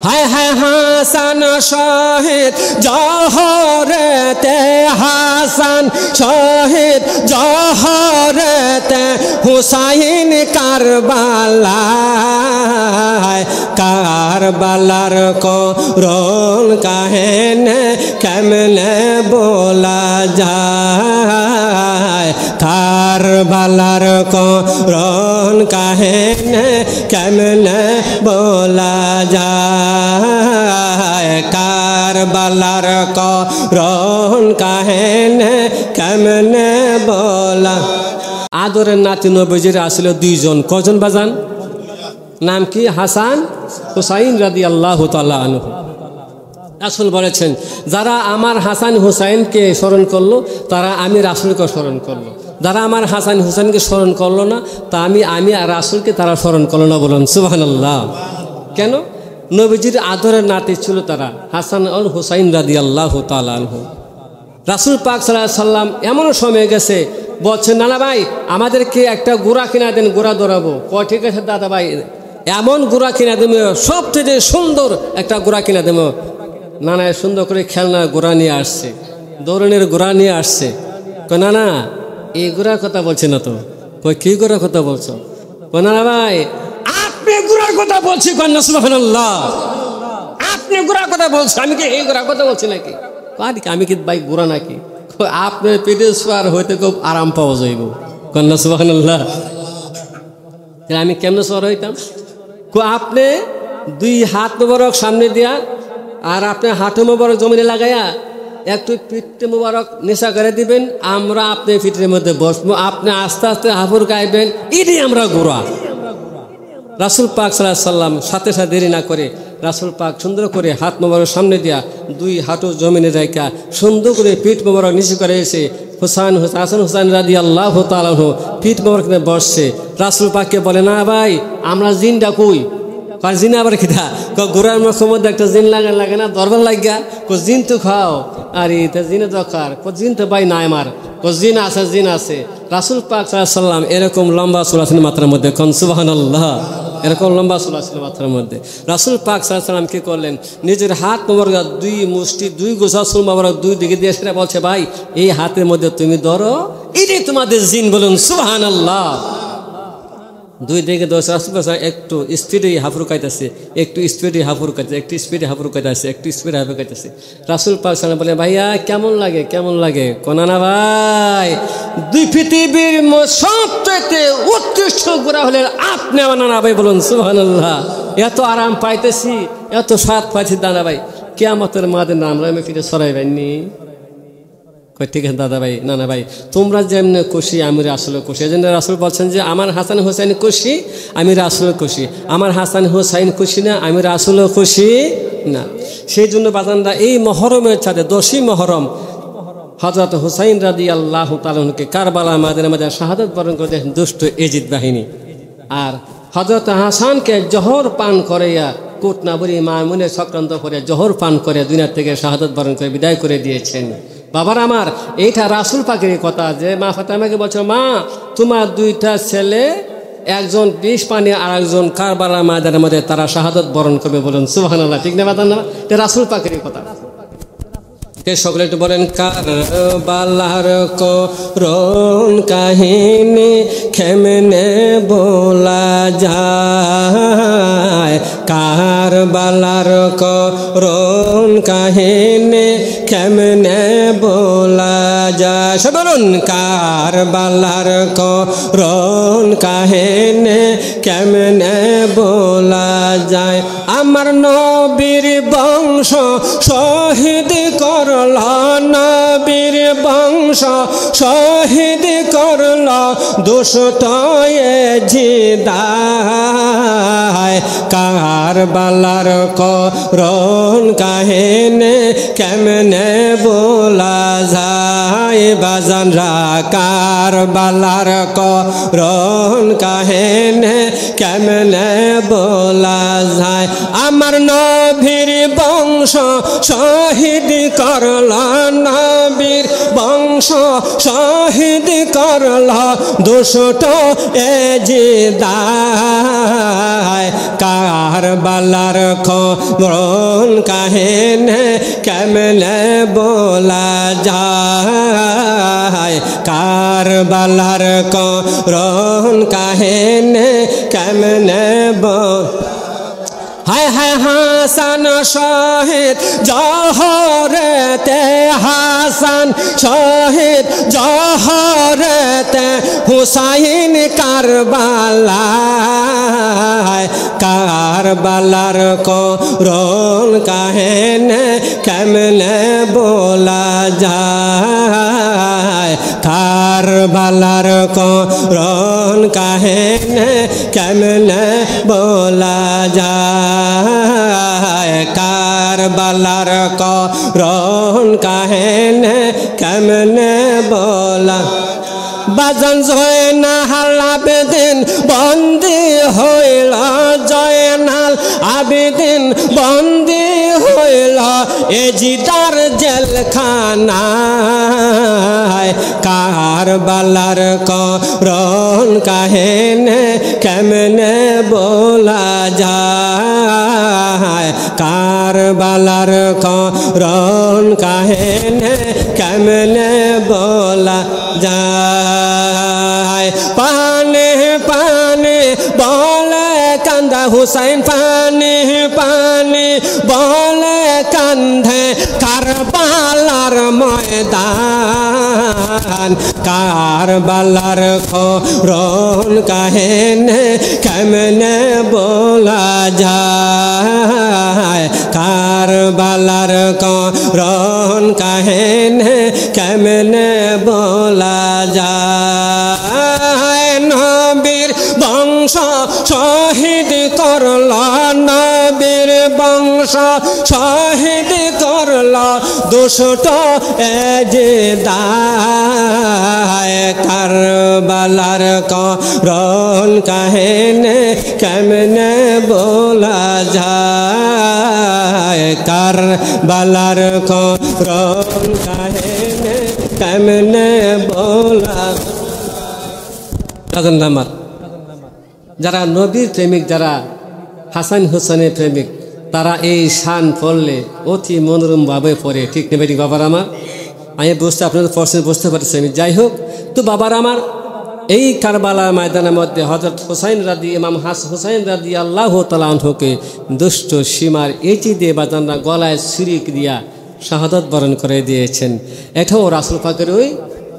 হায় হায় হাসান শহীদ জহরতে, হাসান শহীদ জহরতে, হুসাইন কারবালায়। কারবালার করুণ কাহিনী কেমনে বলা যায়, কারবালার করুণ কাহিনী কেমনে বলা যায়, কারবালার করুণ কাহিনী কেমনে বলা। আদরের নাতি নবীজির আসলে দুইজন, কজন বাজান? নাম কি? হাসান হুসাইন রাদিয়াল্লাহু তাআলা আনহু। রাসূল বলেছেন, যারা আমার হাসান হুসাইনকে স্মরণ করলো তারা আমি রাসূলকে স্মরণ করলো, যারা আমার হাসান হুসাইনকে স্মরণ করলো না তা আমি রাসূলকে তারা স্মরণ করলো না। বলুন সুবহানাল্লাহ। কেন? নবীজির আদরের নাতি ছিল তারা, হাসান ও হুসাইন রাদিয়াল্লাহু তাআলা আনহু। রাসূল পাক সাল্লাল্লাহু আলাইহি সাল্লাম এমন সময় গেছে, বলছেন নানা ভাই আমাদেরকে একটা ঘোড়া কিনা দেন, ঘোড়া দৌড়াবো। কয় ঠিক আছে দাদা ভাই, এমন ঘোড়া কিনা দেবো, সবথেকে সুন্দর একটা ঘোড়া কিনা দেবো। নানা সুন্দর করে খেলনা ঘোড়া নিয়ে আসছে, দৌড়ানোর ঘোড়া নিয়ে আসছে। কয় না না এই ঘোড়ার কথা বলছে না তো। কয় কি ঘোড়ার কথা বলছো? কয় নানা ভাই আপনি ঘোড়ার কথা বলছি। কয় না সুবহানাল্লাহ, আপনি ঘোড়ার কথা বলছো, আমি কি এই ঘোড়ার কথা বলছি নাকি? আমি কি ভাই ঘোড়া নাকি? আপনার পেটে সোয়ার হইতে খুব আরাম পাওয়া যাইব। কয় না সুবহানাল্লাহ। আমি কেমনে সোয়ার হইতাম? আপনি দুই হাত মোবারক সামনে দিয়া আর আপনি হাঁটু মোবারক জমিনে লাগাইয়া একটু পিঠে মোবারক নেশা করে দিবেন, আমরা আপনি পিঠের মধ্যে বসবো, আপনি আস্তে আস্তে হাফুর গাইবেন, এটাই আমরা ঘোড়া। রাসূল পাক সাল্লাল্লাহু আলাইহি সাল্লাম সাথে সাথে দেরি না করে রাসূল পাক সুন্দর করে হাত মোবারক সামনে দিয়া দুই হাঁটু জমিনে রাখা সুন্দর করে পিঠ মোবারক নিচু করে এসে হাসান হুসাইন রাদিয়াল্লাহু তাআলা আনহু পিঠ মোবারক বসছে। রাসূল পাককে বলে, না ভাই আমরা জিনটা কই? জিন আবার খিদা? ঘোড়ার মুখের মধ্যে একটা জিন লাগে না, দরবার লাগিয়া। জিন তো খাও। আর এটা জিনের দরকার? জিন তো ভাই নাই আমার। জিন আছে, জিন আছে। রাসূল পাক সাল্লাল্লাহু আলাইহি সাল্লাম এরকম লম্বা চুল ছিল মাথার মধ্যে, কোন সুবহানাল্লাহ, এরকম লম্বা চুল ছিল মাথার মধ্যে। রাসূল পাক সাল্লাল্লাহু আলাইহি সাল্লাম কি করলেন, নিজের হাত মোবারক দুই মুষ্টি দুই গোছা চুল মোবারক দুই দিকে দিয়ে সেটা বলছে, ভাই এই হাতের মধ্যে তুমি ধরো, এটাই তোমাদের জিন। বলুন সুবহানাল্লাহ। দুই দিকে দশ একটু স্পিডে হাফুর খাইতেছে, একটু স্পিডে হাফুর খাইতেছে, একটু স্পিডে হাফুর খাইতেছে, একটু স্পিডে হাফুর খাইতেছে। রাসূল পাক সাল্লাল্লাহু আলাইহি ওয়াসাল্লাম বলে, ভাইয়া কেমন লাগে, কেমন লাগে? কোনা ভাই দুই পৃথিবীর সবচেয়ে উৎকৃষ্ট ঘোড়া হলেন আপনি আমার নানা ভাই। বলুন সুবহানাল্লাহ। এত আরাম পাইতেছি, এত স্বাদ পাইছি নানা ভাই, কিয়ামতের মাঝে আমরা আমি ফিরে সরাইবেননি। ঠিক আছে দাদা ভাই, নানা ভাই তোমরা যেমনি খুশি আমি রাসূলও খুশি। এই জন্য রাসূল বলছেন যে আমার হাসান হুসাইন খুশি, আমি রাসূলও খুশি। আমার হাসান হুসাইন খুশি না, আমি রাসূলও খুশি না। সেই জন্য বাজানরা এই মহরমের সাথে 10ই মহরম হযরত হুসাইন রাদিয়াল্লাহু তাআলা আনহুকে কারবালা ময়দানের মধ্যে শাহাদাত বরণ করে দেন দুষ্ট এজিদ বাহিনী। আর হযরত হাসানকে জহর পান করাইয়া কোটনাবুরি মামুনের চক্রান্ত করে জহর পান করে দুনিয়া থেকে শাহাদাত বরণ করে বিদায় করে দিয়েছেন। বাবার আমার, এইটা রাসূল পাকের কথা যে মা ফাতেমাকে বলছো, মা তোমার দুইটা ছেলে, একজন বিষ পানি আর একজন কারবালা ময়দানের মধ্যে তারা শাহাদাত বরণ করবে। বলুন সুবহানাল্লাহ। ঠিক না বাদান না? এটা রাসূল পাকের কথা। সকলে একটু বলেন, কারবালার করুণ কাহিনী কেমনে বলা যায়, কারবালার করুণ কাহিনী কেমনে বলা যায়। সব বলুন, কারবালার করুণ কাহিনী কেমনে বলা যায়। আমার নবীর বংশ শহীদ করল, নবীর বংশ শহীদ করল দুষ্ট এজিদায়। কারবালার করুণ কাহিনী কেমনে বলা যায় বাজানরা, কারবালার করুণ কাহিনী কেমনে বলা যায়। আমার নবীর বংশ শহীদ করল নবীর বংশ শহীদ করল দুষ্ট এজিদায় কারবালার খবর কাহিনী কেমনে বলা যায় কারবালার করুণ কাহিনী কেমনে হায় হায় হাসান শহীদ জহরতে হাসান শহীদ জহরতে হুসাইন কারবালায় কারবালার করুণ কাহিনী কেমনে বলা যায় কারবালার করুণ কাহিনী কেমনে বলা যায় কারবালার করুণ কাহিনী কেমনে বলা বাজান জয়নাল আবেদিন বন্দী হইল জয়নাল আবেদিন বন্দী হইল এজিদার জেলখানায় কারবালার করুণ কাহিনী কেমনে বলা যায় কারবালার করুণ কাহিনী কেমনে বলা যায় পানে পানে বলে কান্দা হুসাইন পানে পানে বলে কান্ধে কারবালার ময়দান কারবালার করুণ কাহিনী কেমনে বলা যায় কারবালার করুণ কাহিনী কেমনে বলা যায় নবীর বংশ শহীদ করল নবীর বংশ শহীদ করল দুষ্ট এজিদায় কারবালার করুণ কাহিনী কেমনে বলা যায় কারবালার করুণ কাহিনী কেমনে বলা নাম্বার যারা নবীর প্রেমিক যারা হাসান হুসেনের প্রেমিক তারা এই শান পড়লে অতি মনোরম ভাবে পড়ে ঠিক নেবে বাবার আমার আমি বুঝতে আপনাদের প্রশ্ন বুঝতে পারছি আমি যাই হোক তো বাবার আমার এই কারবালার ময়দানের মধ্যে হযরত হুসাইন রাদি ইমাম হুসাইন রাদি আল্লাহ তাআলা আনহুকে দুষ্ট সীমার এটি দিয়ে বাজানরা গলায় ছুরি দিয়া শাহাদাত বরণ করে দিয়েছেন এটাও রাসূল পাকের ওই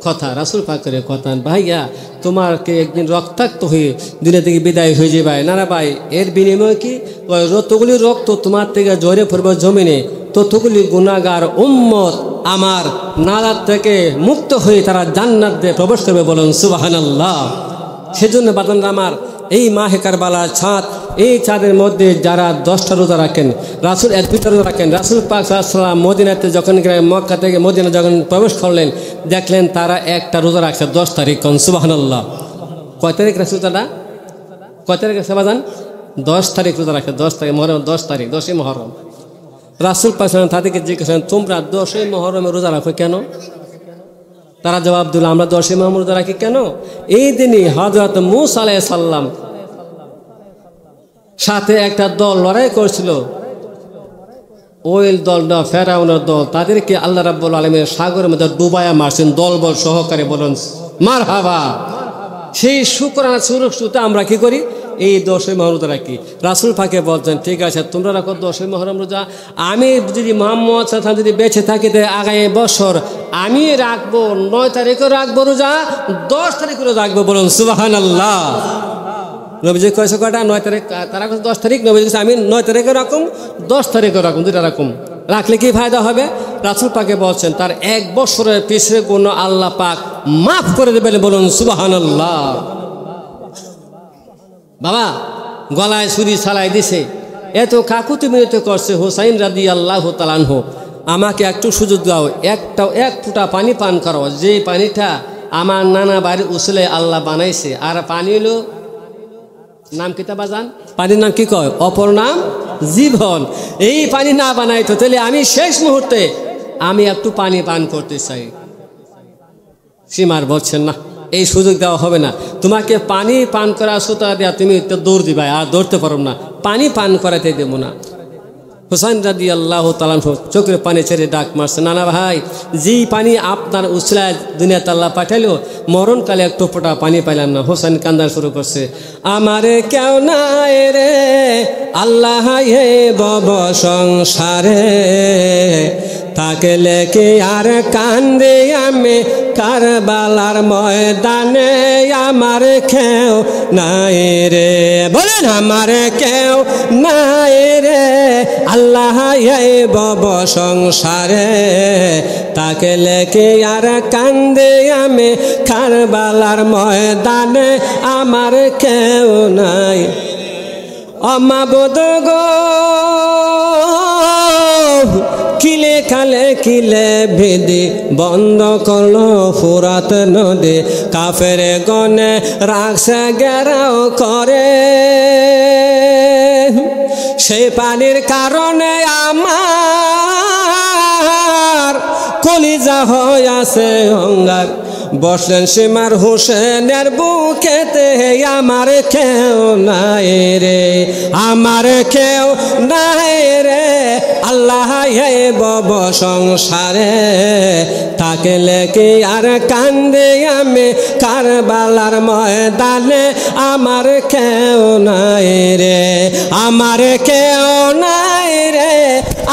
কথা রাসূল পাকের কথা ভাইয়া তোমাকে একদিন রক্তাক্ত হয়ে দুনিয়া থেকে বিদায় হয়ে যাবে না না ভাই এর বিনিময়ে কি ওই যতগুলি রক্ত তোমার থেকে ঝরে পড়বে জমিনে ততগুলি গুনাহগার উম্মত আমার নালার থেকে মুক্ত হয়ে তারা জান্নাতে প্রবেশ করবে বলুন সুবহানাল্লাহ সেজন্য বাজানরা আমার এই মাহে কারবালার ছাদ এই চাঁদের মধ্যে যারা 10টা রোজা রাখেন রাসূল 1-2টা রোজা রাখেন রাসূল পাক সাল্লাল্লাহু আলাইহি ওয়াসাল্লাম মদিনাতে যখন মক্কা থেকে মদিনা যখন প্রবেশ করলেন দেখলেন তারা একটা রোজা রাখছে 10 তারিখ কোন সুবহানাল্লাহ কয় তারিখ রাসূল দাদা কয় তারিখ রাখছে বাজান 10 তারিখ রোজা রাখছে 10 তারিখ মুহররম 10 তারিখ 10ই মুহররম রাসূল পাক সাল্লাল্লাহু আলাইহি ওয়াসাল্লাম তাদেরকে জিজ্ঞেস করেন তোমরা 10ই মুহররমে রোজা রাখো কেন তারা জবাব দিল আমরা 10ই মুহররম রোজা রাখি কেন এই দিনই হযরত মূসা আলাইহিস সালাম সাথে একটা দল লড়াই করছিল ওই দলটা ফেরাউনের দল তাদেরকে আল্লাহ রাব্বুল আলামিন সাগরের মধ্যে ডুবায়া মারছেন দলবল সহকারে বলুন মারহাবা সেই শুকরানা সুরক্ষিত আমরা কি করি এই 10ই মুহররম রোজা রাখি রাসূল পাকে বলছেন ঠিক আছে তোমরা রাখো 10ই মুহররম রোজা আমি যদি মুহাম্মদ সাল্লাল্লাহু আলাইহি ওয়াসাল্লাম যদি বেঁচে থাকি আগামী বছর আমি রাখবো 9 তারিখে রাখবো রোজা 10 তারিখে রোজা রাখবো বলুন সুবহানাল্লাহ নবীজি কয়েছে কয়টা 9 তারিখ তারা 10 তারিখ নবীজি আমি 9 তারিখে রাখুন 10 তারিখে রাখুন দুইটা রাখুন রাখলে কি ফায়দা হবে রাসূল পাকে বলছেন তার 1 বছরের পিছের গুনাহ আল্লাহ পাক মাফ করে দেবেন বলুন সুবহানাল্লাহ বাবা গলায় ছুরি চালাই দিছে এত কাকুতি মিনতি করছে হুসাইন রাদিয়াল্লাহু তাআলা আনহু আমাকে একটু সুযোগ দাও এক ফোঁটা পানি পান করো যে পানিটা আমার নানা বাড়ির উসলে আল্লাহ বানাইছে আর পানি হলো নাম কিতা বাজান? পানির নাম কি কয়? অপর নাম জীবন। এই পানি না বানাইতো তাহলে আমি শেষ মুহূর্তে আমি একটু পানি পান করতে চাই। সীমার বলছেন না, এই সুযোগ দেওয়া হবে না। তোমাকে পানি পান করা সুতা দেওয়া, তুমি তো দৌড় দিবা, আর দৌড়তে পারো না, পানি পান করাতে দেবো না। হুসাইন রাদিয়াল্লাহু তাআলা চোখের পানি ছেড়ে ডাক মারছে, নানা ভাই, যেই পানি আপনার উছলায় দুনিয়াতে আল্লাহ পাঠাইলো, মরণকালে এক টোপটা পানি পাইলাম না। হুসাইন কান্দার শুরু করছে, আমারে কেউ নাই রে আল্লাহ হে বব সংসারে, তাকে লেকে আর কান্দে আমি কারবালার ময়দানে, আমার কেউ নাই রে, বলেন আমার কেউ নাই রে আল্লাহ এই বব সংসারে, তাকে লেকে আর কান্দে আমি কারবালার ময়দানে, আমার কেউ নাই। অমাবদ গো কিলে কালে কিলে ভেদে বন্ধ করলো ফুরাত নদী, কাফের গনে রাখছে গেরাও করে, সেই পানির কারণে আমার কলিজা হয়ে আছে অঙ্গার, বসলেন সীমার হোসেনের বুকেতে, আমার কেউ নাই রে, আমার কেউ নাই রে আল্লাহ হে বব সংসারে, তাকে লেকে আর কান্দে আমি কারবালার ময়দানে, আমার কেউ নাই রে, আমার কেউ নাই রে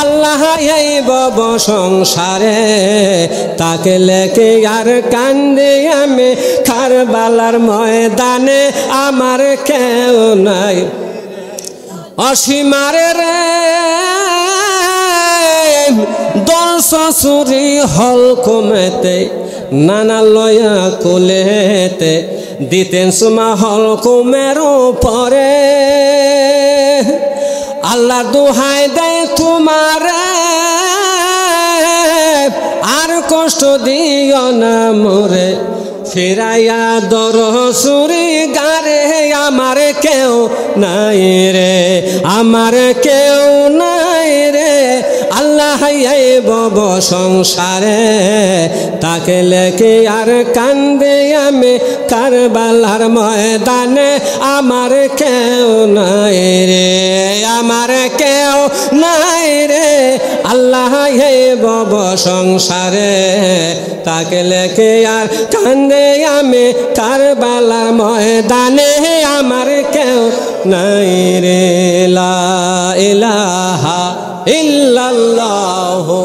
আল্লাহ এই বব সংসারে, তাকে লেকে আর কান্দে আমি কারবালার ময়দানে, আমার কেউ নাই। অসীমার রে দল শ্বশুরি হল কমেতে, নানা লয়া কোলেতে দিতেন সুমা হল কুমের পরে, আল্লাহ দোহাই দেয় তোমার আর কষ্ট দিও না মোরে, ফিরাইয়া দর সুরি গারে, আমার কেউ নাই রে, আমার কেউ নাই রে আল্লাহ এই বব সংসারে, তাকে লেকে আর কান্দে আমি কারবালার ময়দানে, আমার কেউ নাই রে, আমার কেউ নাই রে আল্লাহ এই বব সংসারে, তাকে লেকে আর কান্দে আমি কারবালার ময়দানে, আমার কেউ নাই রে। লা ইলাহা ইল্লাল্লাহু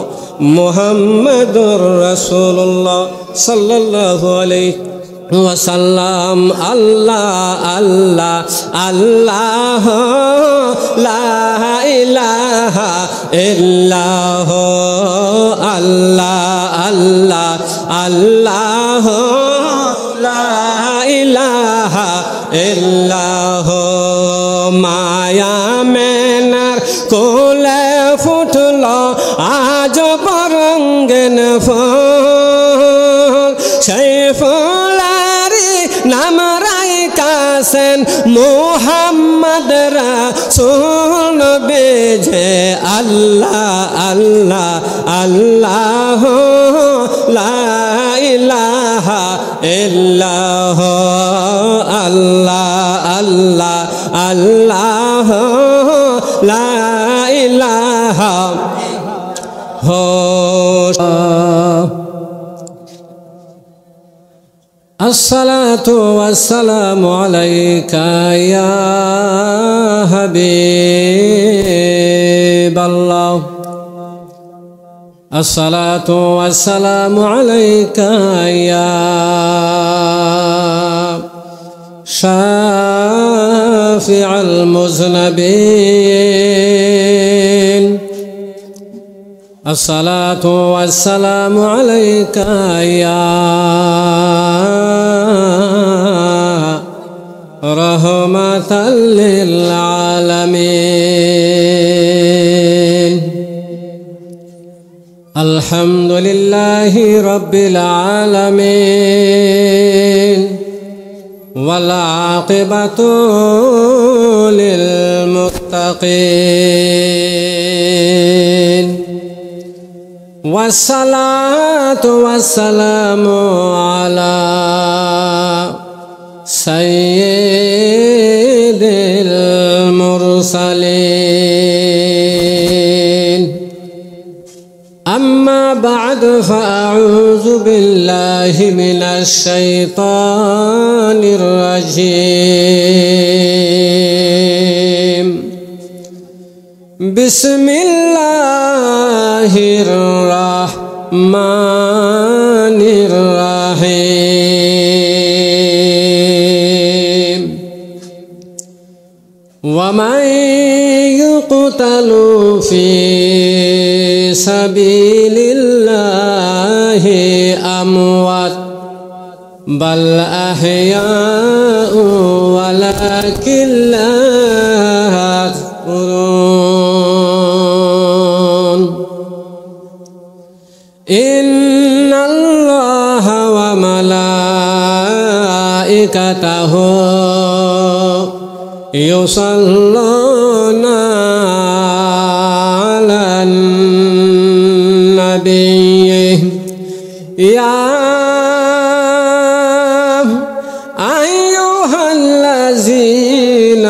মুহাম্মাদুর রাসূলুল্লাহ সাল্লাল্লাহু আলাইহি ওয়াসাল্লাম। আল্লাহ আল্লাহ আল্লাহ লা ইলাহা ইল্লাল্লাহ, আল্লাহ আল্লাহ আল্লাহ লা ইলাহা ইল্লাল্লাহ। মায়া মেনার কোলে ফুটল আজ বরঙ্গেন ফুল, সেই ফুলারি নাম রাইকাছেন মুহাম্মদ রাসূল বেজে, আল্লাহ আল্লাহ আল্লাহ লা ইলাহা ইল্লাল্লাহ, আল্লাহ আল্লাহ আল্লাহ লা ইলাহা হো। আসসালাতু ওয়াসসালামু আলাইকা ইয়া হাবিবাল্লাহ, আসসালাতু ওয়াসসালামু আলাইকা ইয়া শাফিআল মুযনিবিন, আসসালাতু ওয়াসসালামু আলাইকা ইয়া রাহমাতাল লিল আলামিন। আলহামদুলিল্লাহি রাব্বিল আলামিন, والعاقبة للمتقين والصلاة والسلام على سيد المرسلين أما بعد فأعوذ بالله من الشيطان الرجيم بسم الله الرحمن الرحيم ومن يقتل في سبيل الله أموات بل أحياء ولكن لا تشكرون إن الله وملائكته يصلون على النبي يا أيها الذين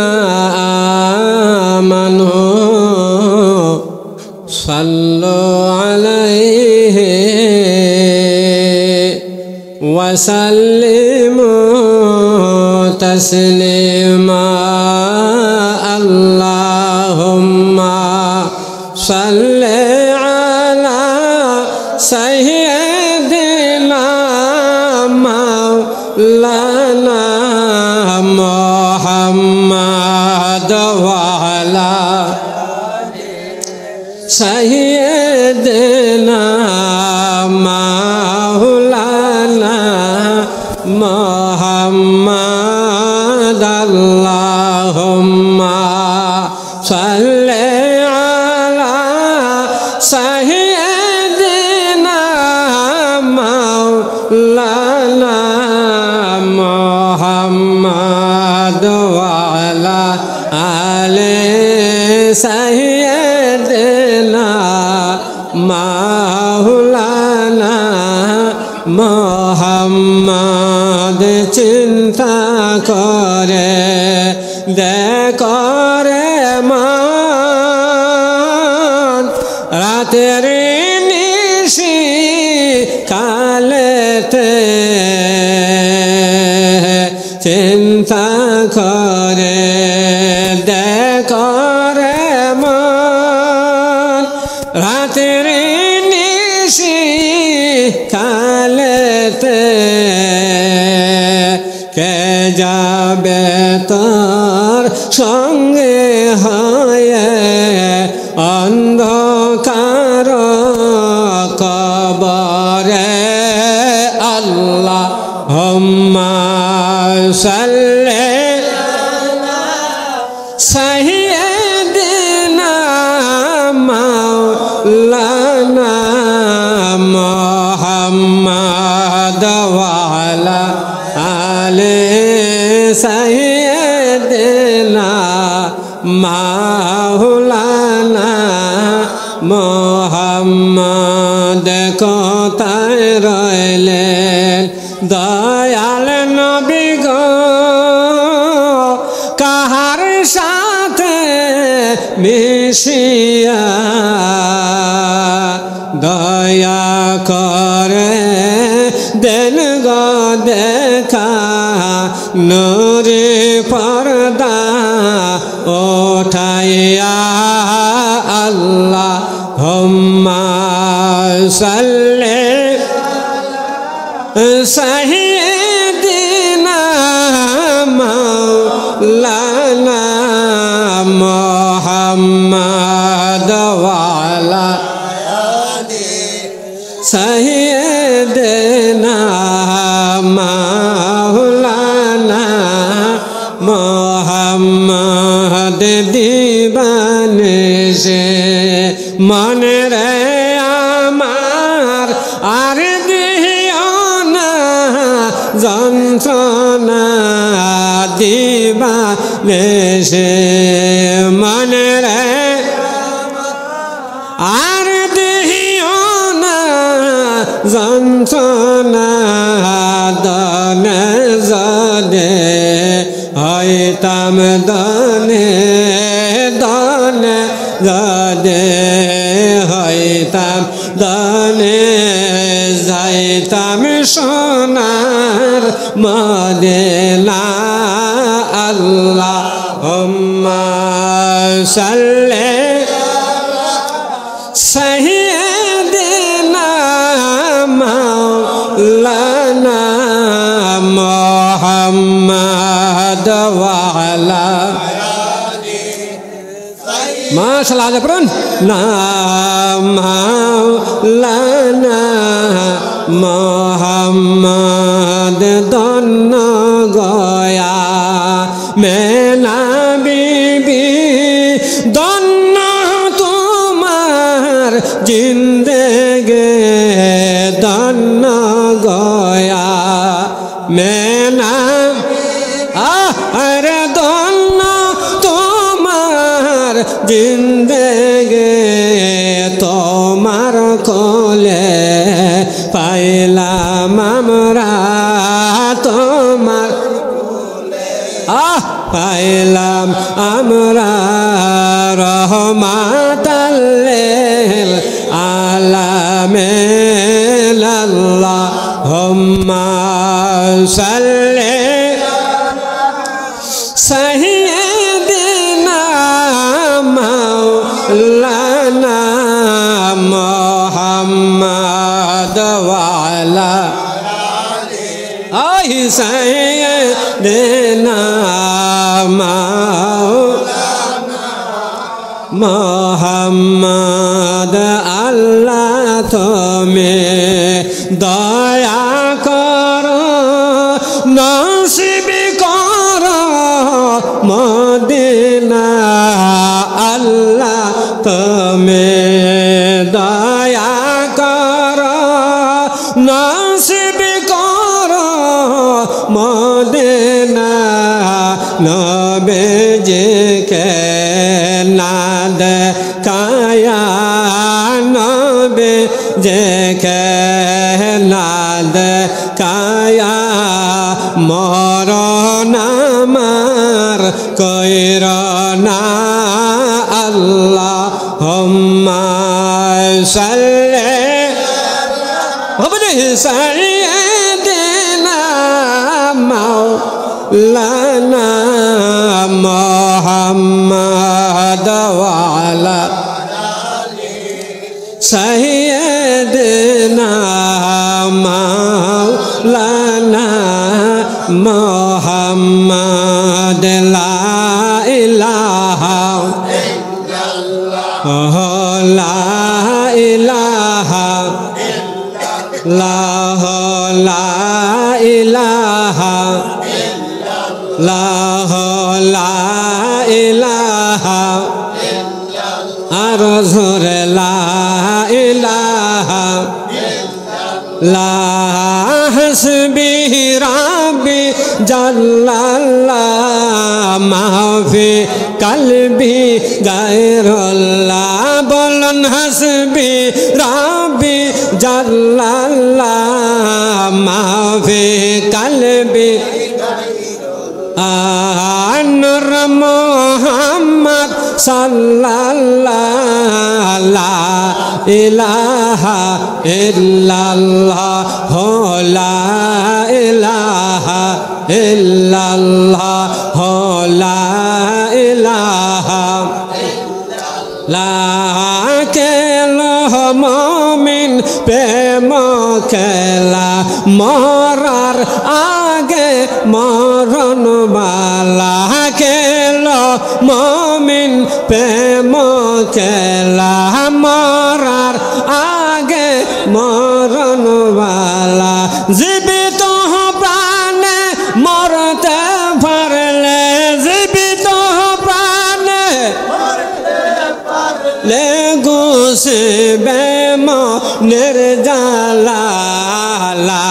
آمنوا صلوا عليه وسلموا تسليما اللهم صل على سيدنا مولانا محمد وعلى سيدنا مولانا محمد اللهم صل على سيدنا مولانا محمد وعلى آل سيدنا مولانا محمد চিন্তা করে দেখরে মান রাতের নিশি কালেতে চিন্তা করে দেখরে মান রাতের নিশি কালেতে কে যাবে তোর সঙ্গে হয়ে অন্ধকার কবরে আল্লাহুম্মা সাল্লি আলা সাইয়্যিদিনা মাওলানা মুহাম্মদ ওয়া আলা আলি সাইয়্যিদিনা মাওলানা মুহাম্মদ কোথায় রইলেন দয়াল নবী গো কাহার সাথে মিশিয়া দয়া করে দেন গো দেখা নূরে পর্দা ওঠাইয়া আল্লাহুম্মা সাল্লি সাইয়্যিদিনা মাওলানা মুহাম্মদ ওয়া আলা সাইয়্যিদিনা মাওলানা মুহাম্মদ দিবানে সে মনে রে আমার আর দিও না যন্ত্রণা দেশে মনে রে আর দেহিও না যন্ত্রণা দনে জনে হইতাম দনে দনে জনে হইতাম দনে যাইতাম সোনার মদিনা আল্লাহুম্মা সাল্লি সাইয়্যিদিনা মাওলানা মুহাম্মদ ওয়া আলা মাশাআল্লাহ আজ পড়ুন না মাওলানা মুহাম্মদ দন্ন গয়া মেনা বিবি দন্ন তোমার জিন্দেগে দন্ন গয়া মেনা আরে দন্ন তোমার জিন্দেগে তোমার কোলে পাইলাম আমরা তোমার পাইলাম আমরা রহমাতাল্লিল আলামিন আল্লাহুম্মা সাল্লি সাইয়্যিদিনা মাওলানা মুহাম্মদ ওয়া আলা আলি সাইয়্যিদিনা মাওলানা মুহাম্মদ আল্লাহ তুমি দয়া করো নসিব করো মদিনা আল্লাহ তুমি দয়া করো নসিব করো মদিনা নবীজিকে না দেখায়া নবীজিকে না দেখায়া মরণ আমার কইর না আল্লাহুম্মা সাল্লি সাইয়্যিদিনা মাওলানা মুহাম্মদ ওয়া আলা সাইয়্যিদিনা মাওলানা মুহাম্মদ লা ইলাহা ইল্লাল্লাহ লা ইলাহা ইল্লাল্লাহ লা ইলাহা ইল্লাল্লাহ লা ইলাহা আর জোরে লা ইলাহা লা হাসবি রাব্বি জাল্লাল্লাহ মাফি কলবি গায়রুল্লাহ বলুন হাসবি রাব্বি জাল্লাল্লাহ মাফি কলবি নূর মুহাম্মদ সাল্লাল্লাহু লা ইলাহা ইল্লাল্লাহ লা ইলাহা ইল্লাল্লাহ লা ইলাহা লা কেলো মুমিন প্রেম খেলা মরার আগে মরণ বালা খেলো মুমিন প্রেম খেলা মরার আগে মরণ বালা জীবিত প্রাণে মরতে পারলে জীবিত প্রাণে লে গুসবে মনের জালা লা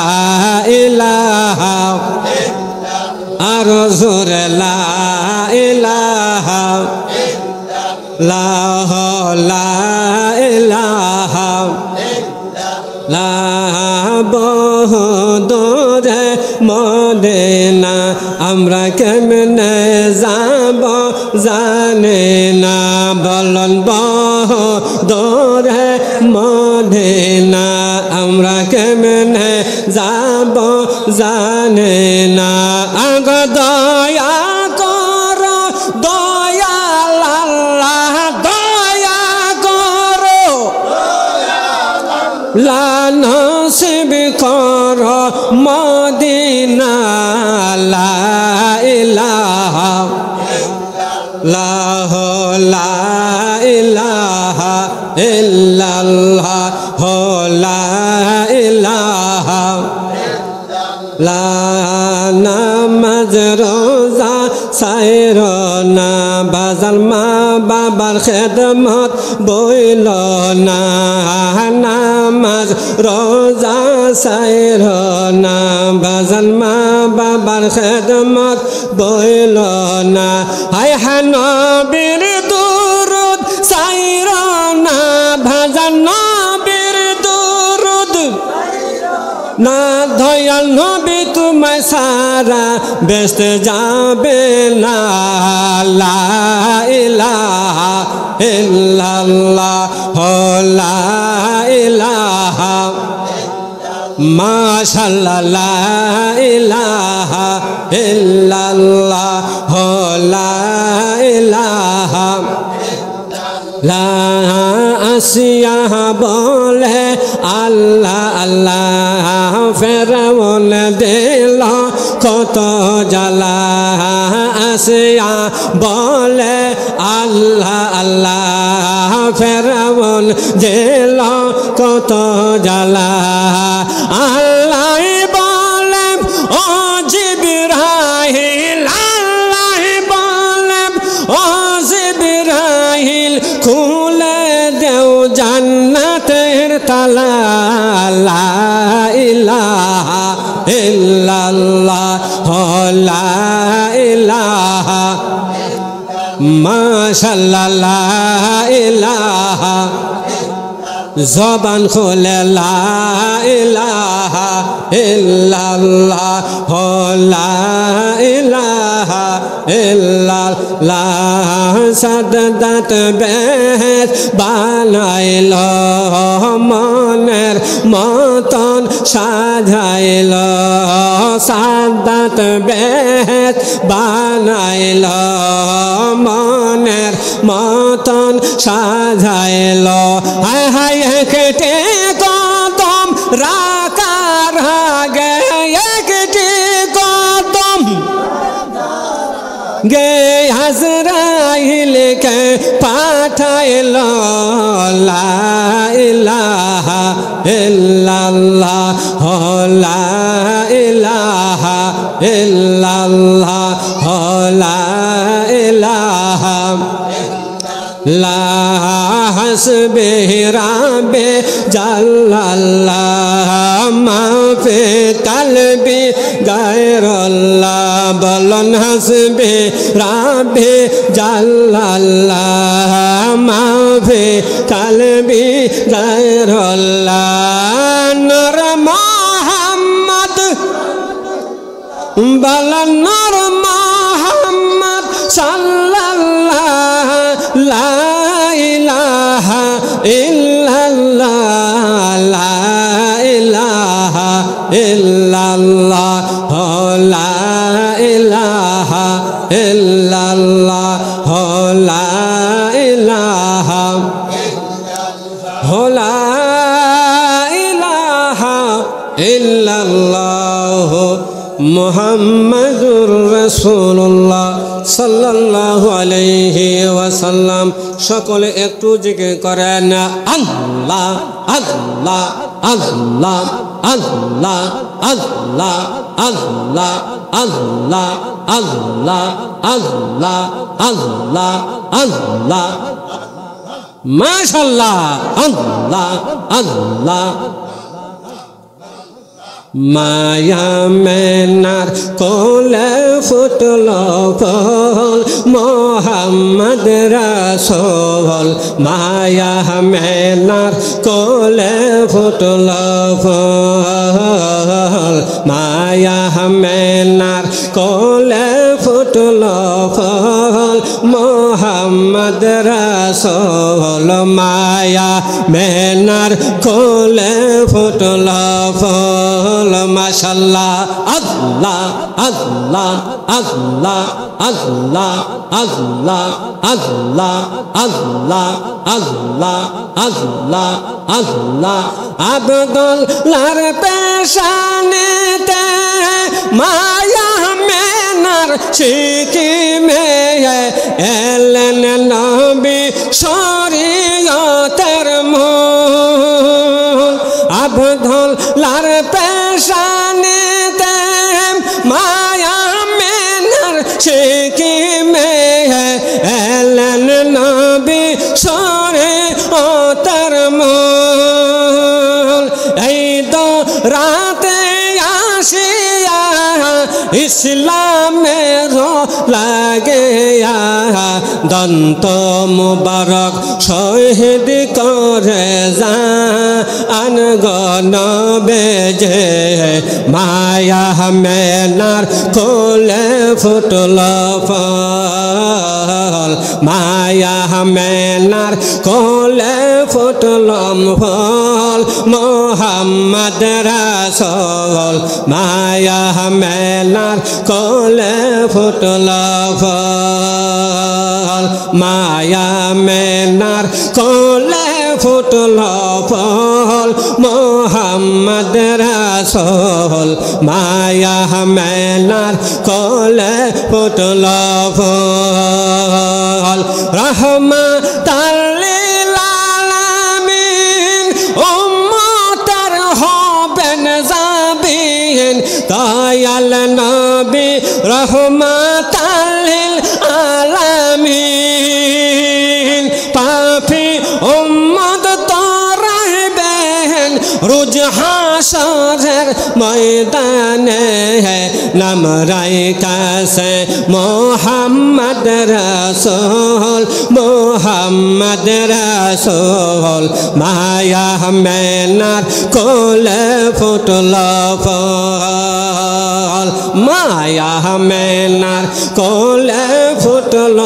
ইলাহা আর জোরে লা ইলাহা ইল্লাল্লাহ লা ইলাহা বহুদূরে মদিনা আমরা কেমনে যাব জানি না বলন বহুদূরে মদিনা আমরা কেমনে যাব জানি না আগ দয়া কর দয়াল আল্লাহ দয়া করো নসিব কর মদিনা লা ইলাহা ইল্লাল্লাহ লা ইলাহা ইল্লাল্লাহ লা ইলাহা নামাজ রোজা সাইর না বাজার মা বাবার খেদমত বইল না নামাজ রোজা সাইর না বাজার মা বাবার খেদমত বইল না হায় নবীর দুরুদ সাইর না ভাজান নবীর দুরুদ না দয়াল নবী তোমায় সারা ব্যস্ত যাবে না লা ইলাহা ইল্লাল্লাহ লা ইলাহা মাশাআল্লাহ লা ইলাহা ইল্লাল্লাহ লা ইলাহা লা আসিয়া বলে আল্লাহ আল্লাহ ফেরাউন দিল কত জ্বালা আসিয়া বলে আল্লাহ আল্লাহ ফেরাউন দিল কত জ্বালা আল্লাহ বলে ও জিবরাইল আল্লাহ বলে ও জিবরাইল খুলে দেও জান্নাতের তালা লা ইলাহা ইল্লাল্লাহ লা ইলাহা মাশাআল্লাহ লা ইলাহা জবান খুলে লা ইলাহা ইল্লাল্লাহ লা ইলাহা ইল্লাল্লাহ সাদদাত বেহেশত বানাইল মনের মতন সাজাইল সাদদাত বেহেশত বানাইল মনের মতন সাজাইল হায় হায় কেটে কদম রাখার আগে একটি কদম গে আজরাইলকে পাঠাইল লা ইলাহা ইল্লাল্লাহ লা ইলাহা ইল্লাল্লাহ লা ইলাহা লা হাসবে রাবে জাল্লাল্লাহ মাফে কালবি গায়রুল্লাহ বলন হাসবে রাবে জাল্লাল্লাহ মাফে কালবি গায়রুল্লাহ নূর মুহাম্মদ বলন নূর মুহাম্মদ সাল্লাল্লাহ লা ইলাহা ইল্লাল্লাহ লা ইলাহা ইল্লাল্লাহ লা ইলাহা ইল্লাল্লাহ লা ইলাহা লা ইলাহা ইল্লাল্লাহ মুহাম্মাদুর রাসূলুল্লাহ সাল্লাল্লাহু আলাইহি ওয়াসাল্লাম সকলে একটু জিকির করেন আল্লাহ আল্লাহ আল্লাহ আল্লাহ আল্লাহ আল্লাহ আল্লাহ আল্লাহ আল্লাহ আল্লাহ আল্লাহ মাশাআল্লাহ আল্লাহ আল্লাহ মায়া মেনার কোলে ফুটল ফল মোহাম্মদ রাসূল মায়া মেনার কোলে ফুটল ফল মায়া মেনার কোলে ফুটল ফল মোহাম্মদ রাসূল মায়া মেনার কোলে ফুটল ফল মাশাআল্লাহ আল্লাহ আল্লাহ আল্লাহ আল্লাহ আল্লাহ আল্লাহ আল্লাহ আল্লাহ আল্লাহ আল্লাহ আব্দুল্লাহর পেশানেতে মায়া মেনার সিকিমে এলেন নবী শরীয়তের মূল আব্দুল্লাহর পেশানেতে মায়া মেনার সিকিমে এলেন নবী শরীয়তের মূল এই তো রাতে আসিয়া ইসলামের লাগে দন্ত মুবারক শহীদ করে যান গনবেজে মায়া মেনার কোলে ফুটল ফল মায়া মেনার কোলে ফুটল ফল মোহাম্মদ রাসূল মায়া মেনার কোলে ফুটল ফল মায়া মেনার কোলে ফুটল ফল মোহাম্মদ রাসূল মায়া মেনার কোলে ফুটল ফল রহমাতাল লিল আলামিন উম্মতের হবেন যাবিন দয়াল নবী রহমাতাল লিল আলামিন পাপী উম্মত তো রহবেন রোজ হাশরের ময়দানে নামরাই কাছে মোহাম্মদ রাসূল মোহাম্মদ রাসূল মায়া মেনার কোলে ফুটল ফল মায়া মেনার কোলে ফুটল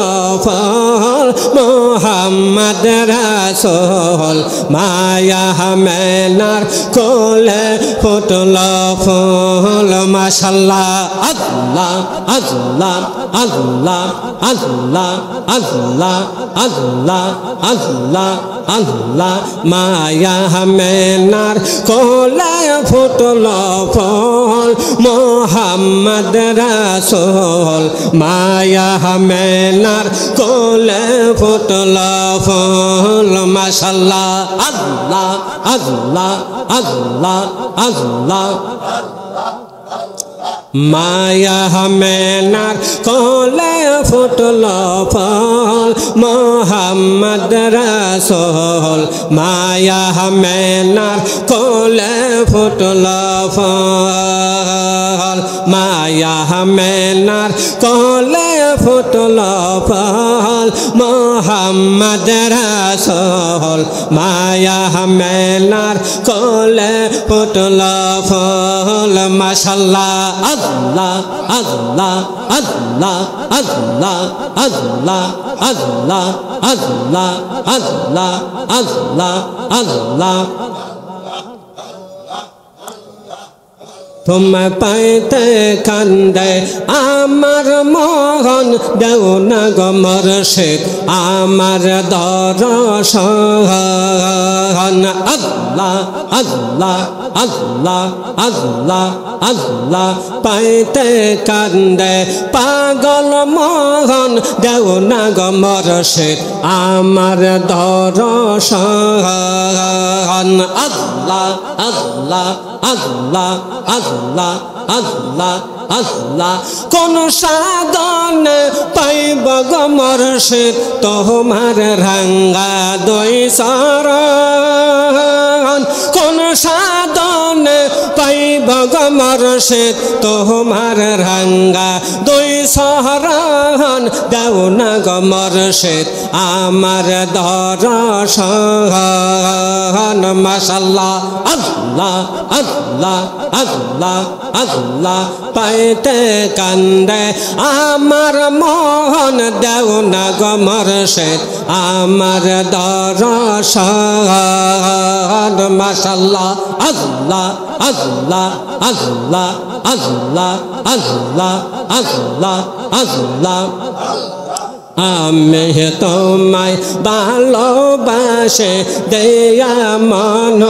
ফল মোহাম্মদ রাসূল মায়া মেনার কোলে ফুটল ফল মাশাআল্লাহ আল্লাহ আল্লাহ আল্লাহ আল্লাহ আল্লাহ আল্লাহ আল্লাহ আল্লাহ মায়া মেনার কোলে ফুটল ফল মোহাম্মদ রাসূল মায়া মেনার কোলে ফুটল ফল মাশাআল্লাহ আল্লাহ আল্লাহ আল্লাহ আল্লাহ মায়া মেনার কোলে ফুটল ফল মোহাম্মদ রাসূল মায়া মেনার কোলে ফুটল ফল মায়া মেনার কোলে ফুটল ফল মোহাম্মদ রাসূল মায়া মেনার কোলে ফুটল ফল মাশাআল্লাহ আল্লাহ আল্লাহ আল্লাহ আল্লাহ আল্লাহ আল্লাহ আল্লাহ আল্লাহ আল্লাহ আল্লাহ তোমায় পাইতে কান্দে আমার মন দেও না গো মুর্শিদ আমার দর্শন আল্লাহ আল্লাহ আল্লাহ আল্লাহ আল্লাহ পাইতে কান্দে পাগল মন দেও না গো মুর্শিদ আমার দর্শন আল্লাহ আল্লাহ আল্লাহ আল্লাহ আল্লাহ আল্লাহ কোন সাধন পাইব গো মুর্শিদ তোমার রাঙ্গা দই শরণ কোন সাধন পাইব গো মুর্শিদ তোমার রাঙ্গা দুই শরণ দাও না গো মুর্শিদ আমার দর্শন মাশাআল্লাহ আল্লাহ আল্লাহ আল্লাহ আল্লাহ পাইতে কান্দে আমার মন দাও না গো মুর্শিদ আমার দর্শন মাশাআল্লাহ আল্লাহ আল্লাহ আল্লাহ আল্লাহ আল্লাহ আল্লাহ আল্লাহ আমি তোমায় ভালোবাসে দেয়া মন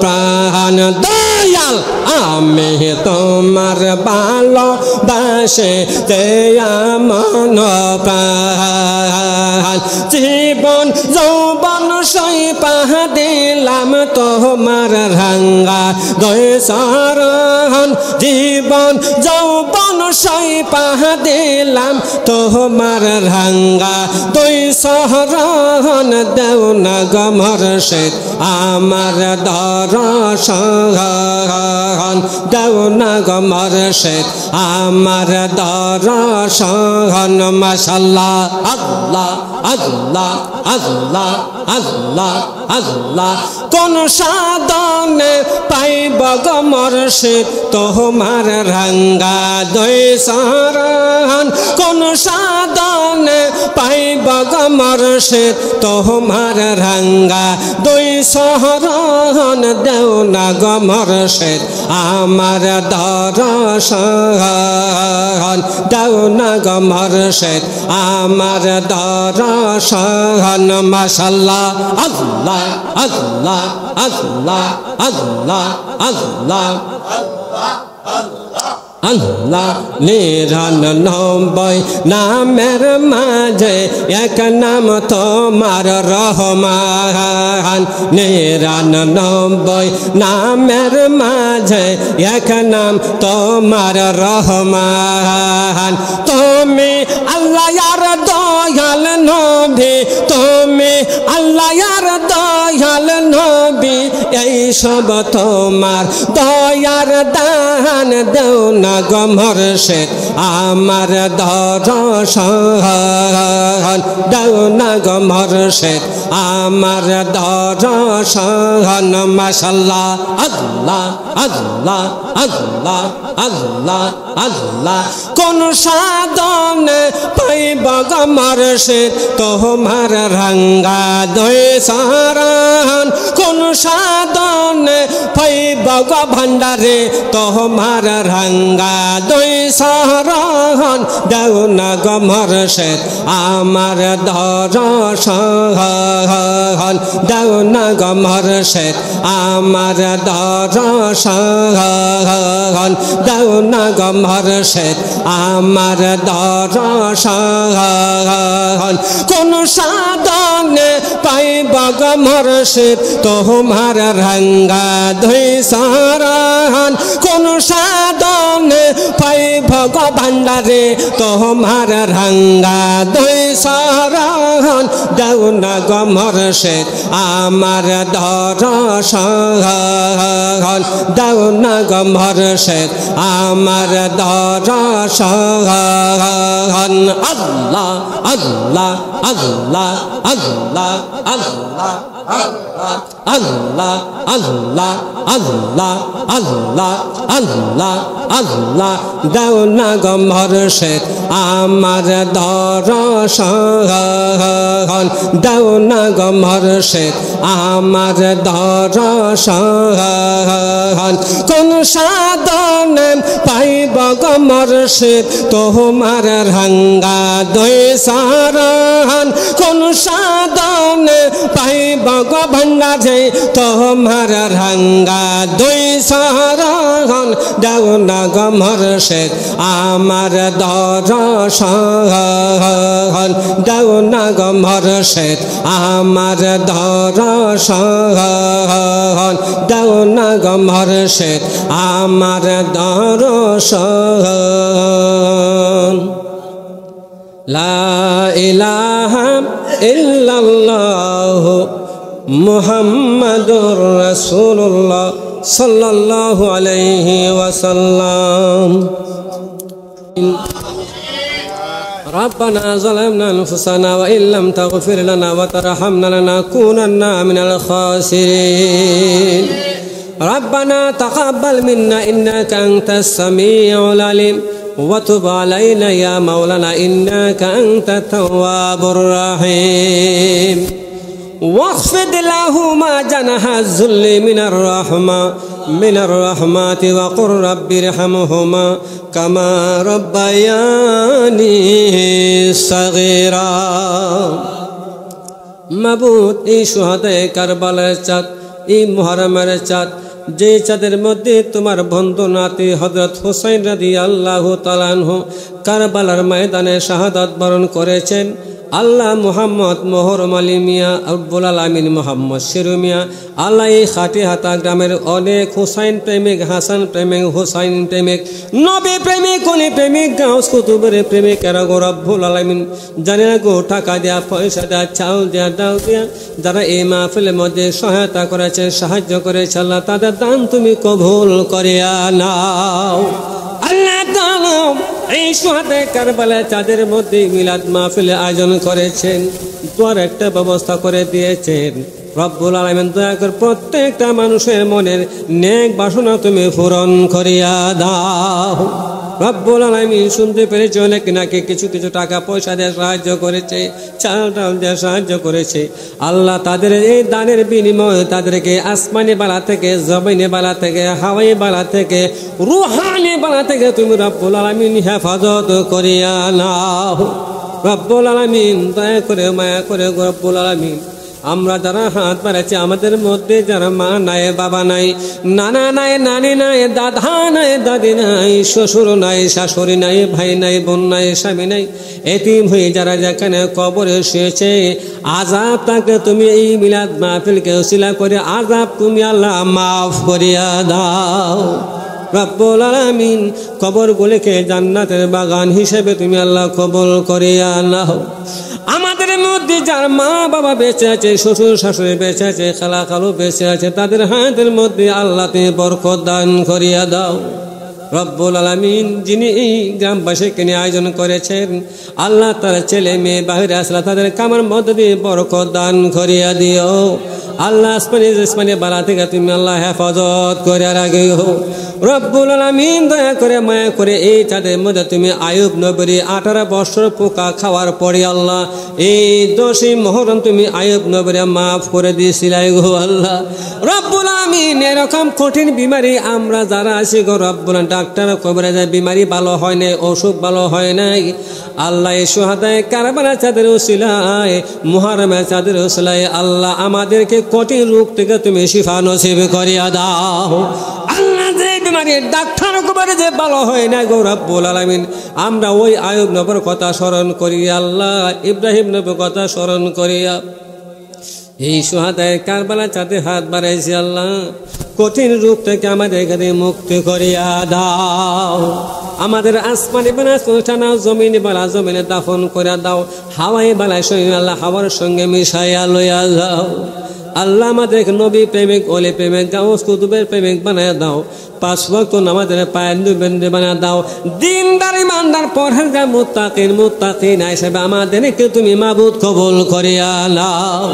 প্রাণ দয়াল আমি তোমার ভালোবাসে দেয়া মন প্রাণ জীবন যৌবন সইপাহ দিলাম তোমার রাঙ্গা দুই শরণ জীবন যৌবন সইপাহ দিলাম তোমার রাঙ্গা দুই শরণ দেও না গো মুর্শিদ আমার দর্শন দেও না গো মুর্শিদ আমার দর্শন মাশাআল্লাহ আল্লাহ আল্লাহ আল্লাহ আল্লাহ আল্লাহ কোন সাধনে পাইব গো মুর্শিদ তোমার রাঙ্গা দুই শরণ কোন সাধনে পাইব গো মুর্শিদ তোমার রাঙ্গা দুই শরণ দেও না গো মুর্শিদ আমার দর্শন দেও না গো মুর্শিদ আমার দর্শন মাশাআল্লাহ আল্লাহ আল্লাহ আল্লাহ আল্লাহ আল্লাহ আল্লাহ 99 নামের মাঝে এক নাম তোমার রহমান 99 নামের মাঝে এক নাম তোমার রহমান তুমি আল্লাহ ইয়ার দয়াল নবী তুমি আল্লাহ ইয়ার দয়াল নবী এই সব তোমার দয়ার দান দেও না গো মুর্শিদ আমার দর্শন দেও না গো মুর্শিদ আমার দর্শন মাশাআল্লাহ আল্লাহ আল্লাহ আল্লাহ আল্লাহ আল্লাহ কোন সাধনে পাইব গো মুর্শিদ তোমার রাঙ্গা দুই শরণ কোন সাধনে পাইব গো ভান্ডারে তোমার রাঙ্গা দুই শরণ দেও না গো মুর্শিদ আমার দর্শন দেও না গো মুর্শিদ আমার দর্শন দেও না গো মুর্শিদ আমার দর্শন কোন সাধনে পাইব গো মুর্শিদ তোমার রাঙ্গা দুই শরণ কোন সাধনে পাইব গো ভান্ডারে তোমার রাঙ্গা দুই শরণ দেও না গো মুর্শিদ আমার দর্শন দেও না গো মুর্শিদ আমার দর্শন আল্লাহ আল্লাহ আল্লাহ আল্লাহ আল্লাহ আল্লাহ আল্লাহ আল্লাহ আল্লাহ আল্লাহ আল্লাহ দেও না গো মুর্শিদ আমার দর্শন দেও না গো মুর্শিদ আমার দর্শন কোন সাধনে পাইব গো মুর্শিদ তোমার রাঙ্গা দুই শরণ কোন সাধনে পাইব গো ভান্ডারে তোমার রাঙ্গা দুই শরণ দেও না গো মুর্শিদ আমার দর্শন দেও না গো মুর্শিদ আমার দর্শন দেও না গো মুর্শিদ আমার দর্শন লা ইলাহা ইল্লাল্লাহ মুহাম্মাদুর রাসূলুল্লাহ সাল্লাল্লাহু আলাইহি ওয়াসাল্লাম। ربنا ظلمنا أنفسنا وإن لم تغفر لنا وترحمنا لنكونن من الخاسرين. ربنا تقبل منا إنك أنت السميع العليم وتب علينا يا مولانا إنك أنت التواب الرحيم. واخفض لهما جناح الذل من الرحمة وقل رب ارحمهما كما ربياني صغيرا. মাবুদ, এই শুহাদায়ে কারবালার চাঁদ, এই মুহররমের চাঁদ, যে চাঁদের মধ্যে তোমার বন্ধু নাতি হযরত হুসাইন রাদিয়াল্লাহু তাআলা আনহু কারবালার ময়দানে শাহাদাত বরণ করেছেন, আল্লাহ মুহাম্মদ মোহরম আলী মিয়া, আব্বুল আলামিন মোহাম্মদ শিরু মিয়া, আল্লাহ এই খাটিহাতা গ্রামের অনেক হুসাইন প্রেমিক, হাসান প্রেমিক, হুসাইন প্রেমিক, নবী প্রেমিক, অলি প্রেমিক, গাউস কুতুবের প্রেমিক এরা গো রব্বুল আলামিন জানে গো টাকা দেয়া, পয়সা দেয়া, চাউল দেয়া, ডাল দেয়া, যারা এই মাহফিলের মধ্যে সহায়তা করেছে, সাহায্য করেছে, আল্লাহ তাদের দান তুমি কবুল করিয়া নাও। আল্লাহ তাআলা এই শুহাদায়ে কারবালা চাঁদের মধ্যে মিলাদ মাহফিলের আয়োজন করেছেন, দোয়ার একটা ব্যবস্থা করে দিয়েছেন। রব্বুল আলামিন দয়া করে প্রত্যেকটা মানুষের মনের নেক বাসনা তুমি পূরণ করিয়া দাও। রব্বুল আলামিন শুনতে পেরেছে অনেক নাকি কিছু কিছু টাকা পয়সা দিয়ে সাহায্য করেছে, চাল ডাল দিয়ে সাহায্য করেছে। আল্লাহ তাদের এই দানের বিনিময়ে তাদেরকে আসমানি বালা থেকে, জমিনি বালা থেকে, হাওয়াই বালা থেকে, রুহানি বালা থেকে তুমি রব্বুল আলামিন হেফাজত করিয়া নাও। রব্বুল আলামিন দয়া করে, মায়া করে রব্বুল আলামিন আমরা যারা হাত বাড়াচ্ছি, আমাদের মধ্যে যারা মা নাই, বাবা নাই, নানা নাই, নানি নাই, দাদা নাই, দাদি নাই, শ্বশুর নাই, শাশুড়ি নাই, ভাই নাই, বোন নাই, স্বামী নাই, এতিম হয়ে যারা যেখানে কবরে শুয়েছে, আযাব তাকে তুমি এই মিলাদ মাহফিলকে উসিলা করে আযাব তুমি আল্লাহ মাফ করিয়া দাও। রব্বুল আলামিন কবরগুলিকে জান্নাতের বাগান হিসেবে তুমি আল্লাহ কবুল করিয়া নাও। আমাদের মধ্যে যার মা বাবা বেঁচে আছে, শ্বশুর শাশুড়ি বেঁচে আছে, খালা খালু বেঁচে আছে, তাদের হাতের মধ্যে আল্লাহ তুমি বরকত দান করিয়া দাও। রব্বুল আলামিন যিনি এই গ্রামবাসীকে নিয়ে আয়োজন করেছেন, আল্লাহ তার ছেলে মেয়ে বাহিরে আসলে তাদের কামার মধ্যে দিয়ে বরকত দান করিয়া দিও। আল্লাহ আসমানি বালা থেকে তুমি আল্লাহ হেফাজত করে রাখিও। রব্বুল আলামিন দয়া করে, মায়া করে এই চাঁদের মধ্যে তুমি আয়ুব নবীর 18 বছর পোকা খাওয়ার পরে আল্লাহ এই 10ই মুহররম তুমি আয়ুব নবীর মাফ করে দিয়েছিলাই গো আল্লাহ। রব্বুল আলামিন এরকম কঠিন বিমারি আমরা যারা আছি গো রব্বুল, ডাক্তার কবরে যায় বিমারি ভালো হয় নাই, অসুখ ভালো হয় নাই, আল্লাহ এই শুহাদায়ে কারবালা চাঁদের উসিলায়, মুহররমের চাঁদের উসিলায় আল্লাহ আমাদেরকে কঠিন রোগ থেকে তুমি শিফা নসিব করিয়া দাও। আল্লাহ যে বিমারি ডাক্তার কবরে যে ভালো হয় না গো রব্বুল আলামিন, আমরা ওই আয়ুব নবীর কথা স্মরণ করি, আল্লাহ ইব্রাহিম নবীর কথা স্মরণ করিয়া এই শুহাদায়ে কারবালা চাঁদে হাত বাড়াইছি, আল্লাহ কঠিন রূপ থেকে আমাদের এখানে মুক্তি করিয়া দাও। আমাদের আসমানি বালা সোটানা, জমিনে বালা জমিনে দাফন করে দাও, হাওয়াই বালা সঙ্গে আল্লাহ হাওয়ার সঙ্গে মিশাইয়া লইয়া যাও। আল্লাহ আমাদের নবী প্রেমিক, ওলি প্রেমিক, গাউস কুতুবের প্রেমিক বানায় দাও। 5 ওয়াক্ত নামাজের পায়ন্দি বানায় দাও। দিনদার ইমানদার পরহেজগার মুত্তাকিন হিসেবে আমাদেরকে তুমি মাবুদ কবুল করিয়া নাও।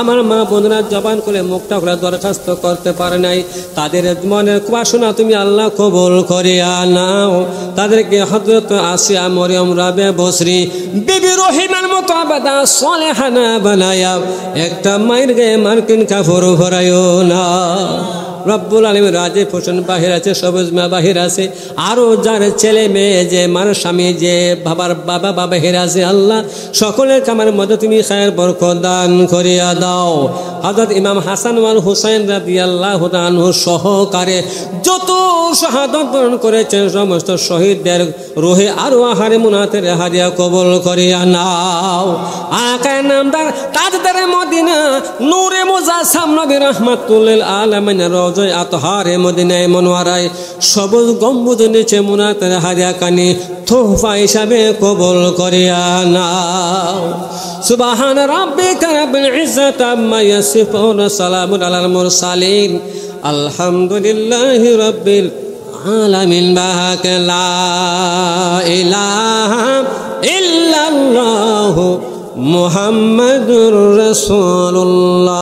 আমার মা বোনরা জবান করে মুখটা করে দরখাস্ত করতে পারে নাই, তাদের মনের বাসনা তুমি আল্লাহ কবুল করিয়া নাও। তাদেরকে হযরত আসিয়া, মরিয়ম, রাবেয়া, বসরি, বিবি রহিমার মতো আবাদা সালেহানা বানায়া একটা মায়ের গায়ে মার্কিন কাপড় ভরাইও না। রব্বুল আলামিন রাজীব হোসেন বাহির আছে, সবুজ মা বাহির আছে, আরো যার ছেলে মেয়ে যে মার স্বামী যে বাবার বাবা বাহির আছে, আল্লাহ সকলের কামার মধ্যে তুমি খায়ের বরকত দান করিয়া দাও। হযরত ইমাম হাসান ওয়াল হুসাইন রাদিয়াল্লাহু তাআলা আনহু সহকারে যত শাহাদাত বরণ করেছেন সমস্ত শহীদদের রুহে আরো আহারে মুনাতের হাদিয়া কবুল করিয়া নাও। আকা নামদার তাজদার মাদারে মদিনা নূরে মুজাসসাম নবী রাহমাতুল লিল আলামিন রওজায়ে আতহারে মদিনায়ে মুনওয়ারায় সবুজ গম্বুজ নিচে মুনাতের হাদিয়াকানি তোহফা হিসাবে কবুল করিয়া নাও। সুবহান রাব্বিকা রাব্বিল ইজ্জাতি আম্মা ইয়াসিফুন সালামুন আলাল মুরসালিন আলহামদুলিল্লাহি রাব্বিল আলামিন। বাহাক লা ইলাহা ইল্লাল্লাহু মুহাম্মাদুর রাসূলুল্লাহ।